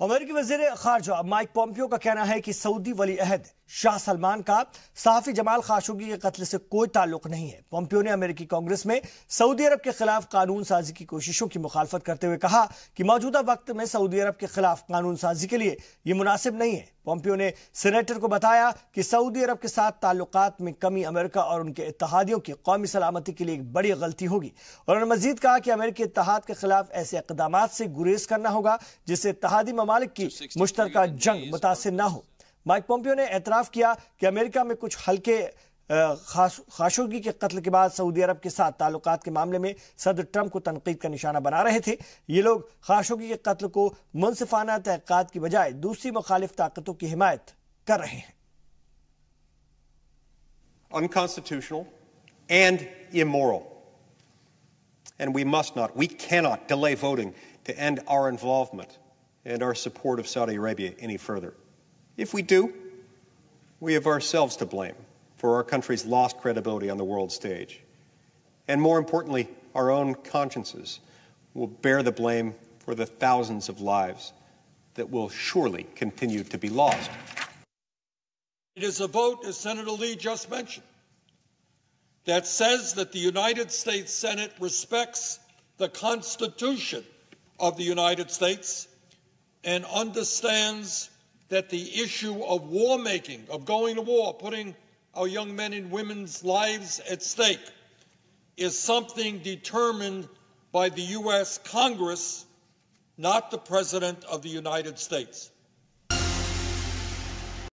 अमेरिकी वज़ीर ख़ारजा Mike Pompeo का कहना है कि सऊदी वली अहद शाह सलमान का सहाफ़ी जमाल खाशोगी के कत्ल से कोई ताल्लुक नहीं है। पॉम्पियो ने अमेरिकी कांग्रेस में सऊदी अरब के खिलाफ कानून साजी की कोशिशों की मुखालफत करते हुए कहा कि मौजूदा वक्त में सऊदी अरब के खिलाफ कानून साजी के लिए ये मुनासिब नहीं है। पॉम्पियो ने सीनेटर को बताया कि सऊदी अरब के साथ ताल्लुकात में कमी अमेरिका और उनके इत्तेहादियों की कौमी सलामती के लिए एक बड़ी गलती होगी। और उन्होंने मजीद कहा कि अमेरिकी इत्तेहाद के खिलाफ ऐसे इक़दामात से गुरेज करना होगा जिससे इत्तेहादी ममालिक की मुश्तरका जंग मुतासिर न हो। माइक पॉम्पियो ने एतराफ़ किया कि अमेरिका में कुछ हल्के खाशोगी के कत्ल के बाद सऊदी अरब के साथ ताल्लुकात के मामले में सदर ट्रंप को तनकीद का निशाना बना रहे थे। ये लोग खाशोगी के कत्ल को मुनसिफाना तहक़ीक़ात की बजाय दूसरी मुखालिफ ताकतों की हिमायत कर रहे हैं। Unconstitutional and immoral. And we cannot delay voting to end our involvement and our support of Saudi Arabia any further. If we do, we have ourselves to blame for our country's lost credibility on the world stage. And more importantly, our own consciences will bear the blame for the thousands of lives that will surely continue to be lost. It is a vote, as Senator Lee just mentioned, that says that the United States Senate respects the Constitution of the United States and understands that the issue of war making, of going to war, putting our young men and women's lives at stake, is something determined by the U.S. Congress, not the President of the United States.